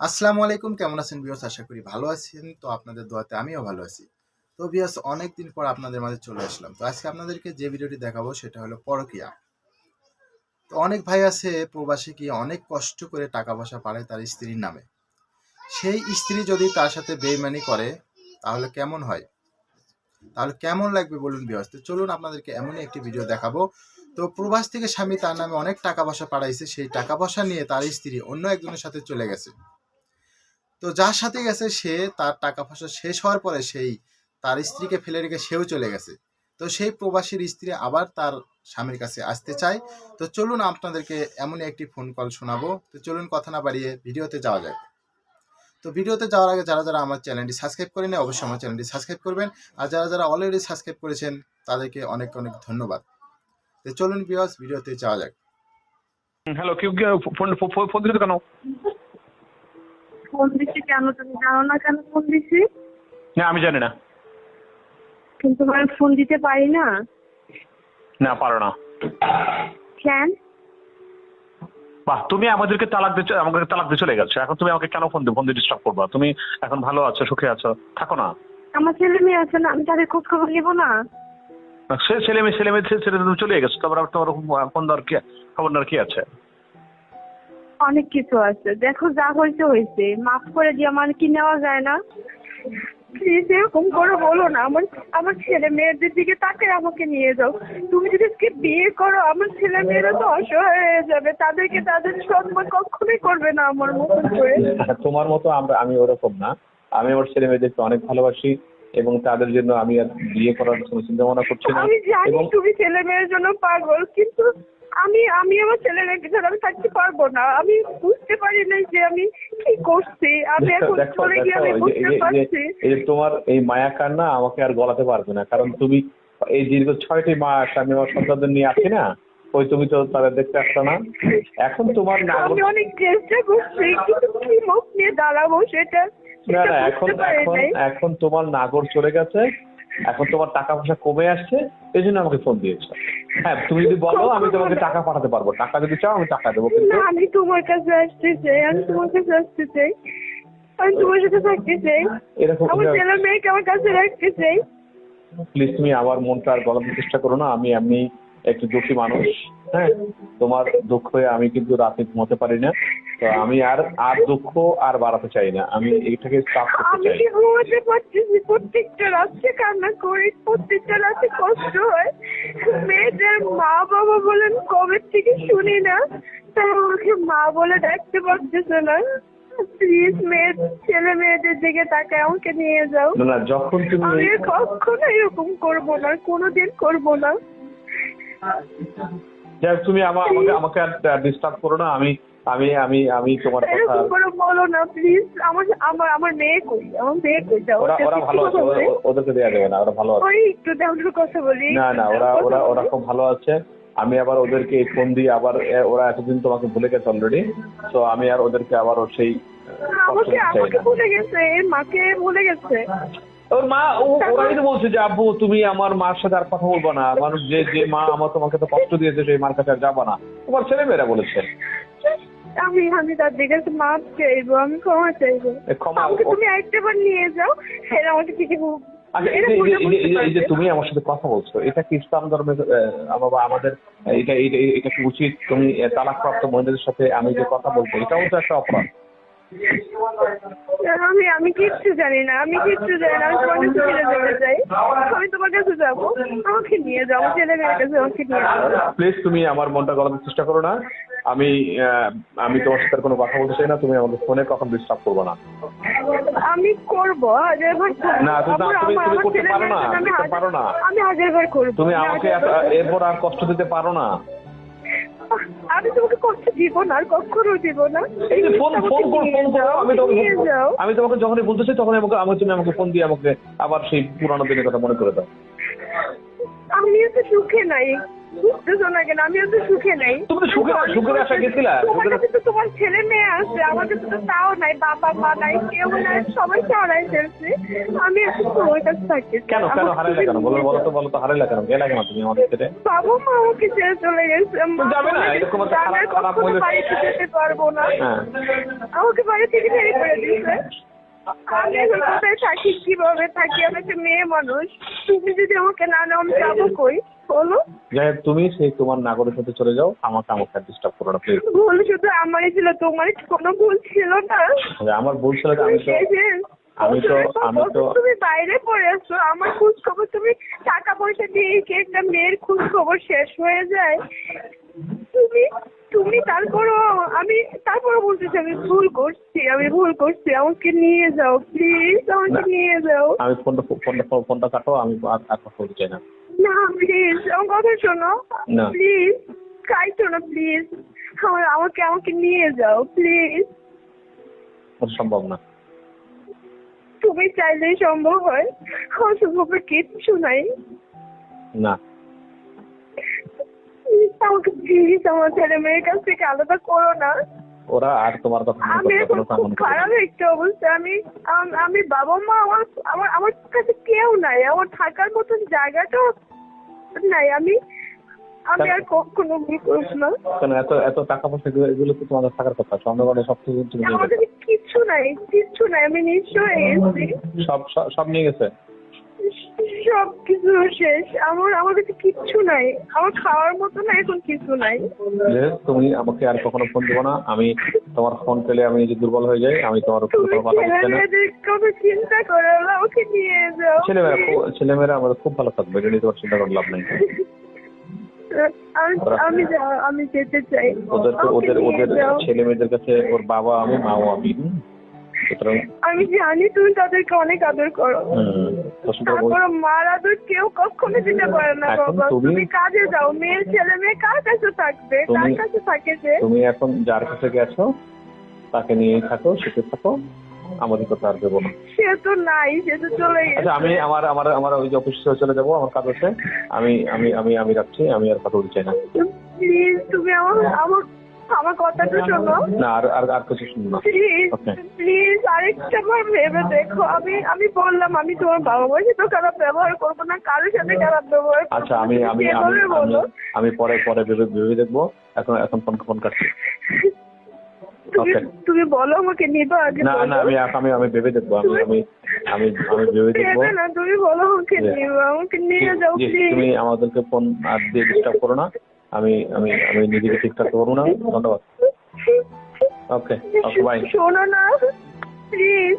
আসসালামু আলাইকুম, কেমন আছেন ভিউয়ার্স? আশা করি ভালো আছেন। তো আপনাদের দোয়াতে আমিও ভালো আছি। তো ভিউয়ার্স, অনেকদিন পর আপনাদের মাঝে চলে আসলাম। তো আজকে আপনাদেরকে যে ভিডিওটি দেখাবো সেটা হলো পরকীয়া। তো অনেক ভাই আছে প্রবাসে গিয়ে অনেক কষ্ট করে টাকা পয়সা পাঠায় তার স্ত্রীর নামে। সেই স্ত্রী যদি তার সাথে বেইমানি করে তাহলে কেমন হয়? তাহলে কেমন লাগবে বলুন ভিউয়ার্স? তো চলুন আপনাদেরকে এমনই একটি ভিডিও দেখাবো। তো প্রবাস থেকে স্বামী তার নামে অনেক টাকা পয়সা পাঠাইছে, সেই টাকা পয়সা নিয়ে তার স্ত্রী অন্য একজনের সাথে চলে গেছে। তো যার সাথে গেছে সে তার টাকা পয়সা শেষ হওয়ার পরে সেই তার স্ত্রীকে ফেলে রেখে সেও চলে গেছে। তো সেই প্রবাসীর স্ত্রী আবার তার স্বামীর কাছে আসতে চায়। তো চলুন আপনাদেরকে এমনই একটি ফোন কল শোনাবো। তো চলুন কথা না বাড়িয়ে ভিডিওতে যাওয়া যায়। তো ভিডিওতে যাওয়ার আগে যারা যারা আমার চ্যানেলটি সাবস্ক্রাইব করেন অবশ্যই আমার চ্যানেলটি সাবস্ক্রাইব করবেন। আর যারা যারা অলরেডি সাবস্ক্রাইব করেছেন তাদেরকে অনেক অনেক ধন্যবাদ। তো চলুন ভিউয়ার্স, ভিডিওতে যাওয়া যাক। হ্যালো, কেউ কি ফোন ফোন ফোন দিলে কেন? ফোন দিছি কেন? তুমি জানো না কেন ফোন দিছি? না, আমি জানি না। কিন্তু আমি ফোন দিতে পারি না। না, পারো না। কেন? বাহ, তুমি আমাকে তালাক দিয়ে চলে গেছো। এখন তুমি আমাকে কেন ফোন দিয়ে ডিস্টার্ব করবা? তুমি এখন ভালো আছো, সুখে আছো, থাকো না। আমার ছেলে মেয়ে আছে না, আমি তাদের খোঁজ খবর নিবো না? সে ছেলে মেয়ে তুমি চলে গেছো, তোমার ফোন দেওয়ার কি খবর নেওয়ার কি আছে? অনেক কিছু আছে, দেখো যা হয়েছে হয়েছে, মাফ করে দিয়ে আমার কি নেওয়া যায় না? প্লিজ এরকম করে বলো না। আমার আমার ছেলে মেয়েদের দিকে তাকে আমাকে নিয়ে যাও। তুমি যদি আজকে বিয়ে করো, আমার ছেলে মেয়েরা তো অসহায় হয়ে যাবে, তাদেরকে তাদের সম্মান কখনোই করবে না আমার মতন করে। তোমার মতো আমি ওরকম না। আমি আমার ছেলে মেয়েদেরকে অনেক ভালোবাসি এবং তাদের জন্য আমি আর বিয়ে করার কোনো চিন্তা ভাবনা করছি না। আমি জানি এবং তুমি ছেলে মেয়ের জন্য পাগল, কিন্তু আমি আমি আমার ছেলে মেয়েকে ছাড়া আমি থাকতে পারবো না। আমি বুঝতে পারি নাই যে আমি কি করছি। আমি এখন দেখো চলে গিয়ে দেখো আমি এই যে বুঝতে এই যে এই যে পারছি। এই যে তোমার এই মায়া কান্না আমাকে আর গলাতে পারবে না, কারণ তুমি এই দীর্ঘ 6টি মাস আমি আমার সন্তানদের নিয়ে আছি না। ওই তুমি তো তাদের দেখতে আসছো না। এখন তোমার নাগর আমি অনেক চেষ্টা করছি, কিন্তু কি মুখ নিয়ে দাঁড়াবো সেটা না সেটা না এখন বুঝতে পারি এখন নাই। এখন তোমার নাগর চলে গেছে। এখন তোমার টাকা পয়সা কমে আসছে, এই জন্য আমাকে ফোন দিয়েছো। হ্যাঁ, তুমি যদি বলো আমি তোমাকে টাকা পাঠাতে পারবো, টাকা যদি চাও আমি টাকা দেবো, কিন্তু না, আমি তোমার কাছে আসতে চাই, আমি তোমার কাছে আসতে চাই, আমি তোমার সাথে থাকতে চাই, এরকম আমার ছেলে মেয়েকে আমার কাছে রাখতে চাই। প্লিজ তুমি আমার মনটা আর গলাতে চেষ্টা করো না। আমি একটু দুঃখী মানুষ। হ্যাঁ, তোমার দুঃখে আমি কিন্তু রাতে ঘুমাতে পারি না। তো আমি আর আর দুঃখ আর বাড়াতে চাই না, আমি এইটাকে স্টপ করতে আমি চাই। কি ঘুমাতে পারতেছি? প্রত্যেকটা রাত্রে কান্না করি, প্রত্যেকটা রাতে কষ্ট হয়। মেয়েদের মা বাবা বলেন কবে থেকে শুনি না, তাই আমাকে মা বলে ডাকতে পারতেছে না। প্লিজ ছেলে মেয়েদের দিকে তাকায় আমাকে নিয়ে যাও। না না, যখন তুমি আমি আর কখনো এরকম করবো না, কোনোদিন করবো না। যাই তুমি আমাকে আমাকে আর ডিস্টার্ব করো না। আমি আমি আমি আমি তোমার কথা এরকম করে বলো না প্লিজ। আমার আমার আমার মেয়ে কই? আমার মেয়ে কই? যাও, ওরা ওরা ভালো আছে, ওদেরকে দেওয়া যাবে না, ওরা ভালো আছে। ওই একটু দেওয়ার কথা বলি। না না, ওরা ওরা ওরা খুব ভালো আছে। আমি আবার ওদেরকে ফোন দিয়ে আবার ওরা এতদিন তোমাকে ভুলে গেছে অলরেডি। তো আমি আর ওদেরকে আবারও সেই কষ্ট আমাকে দিতে চাই আমাকে না। ভুলে গেছে, এর মাকে ভুলে গেছে। ওর মা ওরাই তো বলছে যে আব্বু তুমি আমার মার সাথে আর কথা বলবো না, মানুষ যে যে মা আমার তোমাকে তো কষ্ট দিয়েছে সেই মার কাছে আর যাবো না, তোমার ছেলে মেয়েরা বলেছে। আমি আমি তার দিকে মাপ চাইবো, আমি ক্ষমা চাইবো। ক্ষমা আমাকে তুমি একটাবার নিয়ে যাও, এরা আমাকে ঠিকই আচ্ছা, এরা বুঝে বুঝতে এই যে পারবে। তুমি আমার সাথে কথা বলছো, এটা কি ইসলাম ধর্মের বাবা আমাদের এটা এটা এটা কি উচিত? তুমি তালাকপ্রাপ্ত মহিলাদের সাথে আমি যে কথা বলবো, এটাও তো একটা অপরাধ। আমি আমি কিচ্ছু জানি না, আমি কিচ্ছু জানি না। আমি তোমার কাছে ফিরে যেতে চাই, আমি তোমার কাছে যাবো, আমাকে নিয়ে যাও, আমার ছেলে মেয়ের কাছে আমাকে নিয়ে যাও। প্লিজ তুমি আমার মনটা গলানোর চেষ্টা করো না। আমি আমি তোমার সাথে আর কোনো কথা বলতে চাই না। তুমি আমাকে ফোনে কখন ডিস্টার্ব করবো না। আমি করবো, হাজারবার করবো। না তুমি তুমি করতে পারো না, করতে পারো না। আমি হাজারবার করবো। তুমি আমাকে এরপর আর কষ্ট দিতে পারো না। আমি তোমাকে কষ্ট দিব না, আর কখনো দিব না। এই যে ফোন ফোন করো, নিয়ে যাও। আমি তোমাকে যখনই বলতেছি তখনই তুমি আমাকে ফোন দিয়ে আমাকে আবার সেই পুরানো দিনের কথা মনে করে দাও। আমি তো সুখে নাই, বুঝতেছো না কেন? আমি তো সুখে নেই। তুমি তো সুখের আশা গেছিলা? তোমার কাছে তো তোমার ছেলে মেয়ে আছে, আমার কাছে তো তাও নাই, বাবা মা নাই, কেউ নাই, সবাই হারাই ফেলছে। আমি এখন তোমার কাছে থাকি। কেন হারাইলা কেন? বলো তো হারাইলা কেন? গেলা কেন তুমি আমাদের ছেড়ে? বাবা মা আমাকে ছেড়ে চলে গেছে। মা যাবে না, বলে এরকম একটা আমি আর খারাপ কখনো হলে- বাড়িতে যেতে পারবো না। হ্যাঁ। আমাকে বাড়ি থেকে বের করে দিয়েছে। আমি এখন কোথায় থাকি, কিভাবে থাকি? আমি একটা মেয়ে মানুষ। তুমি যদি আমাকে না নাও আমি যাবো কই বলো? যাই হোক, তুমি সেই তোমার নাগরের সাথে চলে যাও, আমাকে ডিস্টার্ব করো না প্লিজ। ভুল শুধু আমারই ছিল, তোমার কোনো ভুল ছিল না। আমার ভুল ছিল যে আমি তো তুমি বাইরে পড়ে আসছো, আমার খোঁজ খবর, তুমি টাকা পয়সা দিয়ে কি একটা মেয়ের খোঁজ খবর শেষ হয়ে যায়? তুমি তারপরও বলতেছি আমি ভুল করছি, আমাকে নিয়ে যাও প্লিজ, আমাকে নিয়ে যাও। আমি ফোনটা কাটো, আমি আর কথা বলতে চাই না। না প্লিজ, আমার কথা শোনো না। প্লিজ, কাইটো না প্লিজ, আমাকে নিয়ে যাও প্লিজ। ওটা সম্ভব না। তুমি চাইলেই সম্ভব হয়, অসম্ভব কিচ্ছু নাই। না, আমাকে প্লিজ আমার ছেলে মেয়ের কাছ থেকে আলাদা করো না। ওরা আর তোমার কথা মনে আমি করবে এখন না, তা খুব মনে করবে খারাপ না। একটা অবস্থা। আমি বাবা মা, আমার কাছে কেউ নাই, আমার থাকার মতন জায়গাটাও নাই। আমি আর কখনো ভুল করব না। কেন এত টাকা পয়সা এগুলো তো তোমাদের থাকার কথা, চন্দ্রগড়ে সব কিছু তুমি নিয়ে আমার গেছো। কাছে কিচ্ছু নাই, আমি নিঃস্ব হয়ে গেছি। সব নিয়ে গেছে। সব কিছু শেষ, আমার কাছে কিচ্ছু নাই, আমার খাওয়ার মতো না এখন কিছু নাই। তুমি আমাকে আর কখনো ফোন দেবো না। আমি তোমার ফোন পেলে আমি নিজে দুর্বল হয়ে যাই। আমি তোমার উপর তুমি কোনো কথা বলছি না। ছেলেমেয়েদের কথা চিন্তা করো না, আমাকে নিয়ে যাও। ছেলেমেয়েরা আমাদের খুব ভালো থাকবে, এটা নিয়ে তোমার চিন্তা করার লাভ নাই। আমি যেতে চাই। ওদের আমাকে নিয়ে যাও। ছেলে মেয়েদের কাছে ওর বাবা আমি, মাও আমি। সুতরাং আমি জানি তুমি তাদেরকে অনেক আদর করো, তারপর মার আদর কেউ কখনো দিতে পারে না। এখন বাবা তুমি কাজে যাও, ছেলে মেয়ে কার কাছে থাকবে, কার কাছে থাকে যে? তুমি এখন যার কাছে গেছো তাকে নিয়েই থাকো, সুখে থাকো, আমাদের কথা আর দেবো না। সে তো নাই, সে তো চলে গেছে। আচ্ছা, আমি আমার ওই যে অফিসে চলে যাবো, আমার কাজ আছে। আমি রাখছি, আমি আর কথা বলতে চাই না। প্লিজ তুমি আমার কথাটা শোনো না, আর কিছু শুনবো না। প্লিজ আরেকটা বার ভেবে দেখো। আমি বললাম আমি তোমার বাবা মার সাথে খারাপ ব্যবহার করবো না, কারোর সাথে খারাপ ব্যবহার করবো না। আচ্ছা, আমি পরে ভেবে দেখবো। এখন ফোন কাটছি। তুমি বলো আমাকে নিবা আগে? না, আমি ভেবে দেখবো। আমি ভেবে দেখবো না, তুমি বলো আমাকে নিবা, আমাকে নিয়ে যাও প্লিজ। তুমি আমাদেরকে ফোন আর দিয়ে ডিস্টার্ব করো না। আমি নিজেকে ঠিকঠাক করবো না। ধন্যবাদ। ওকে, বাই। শোনো না প্লিজ।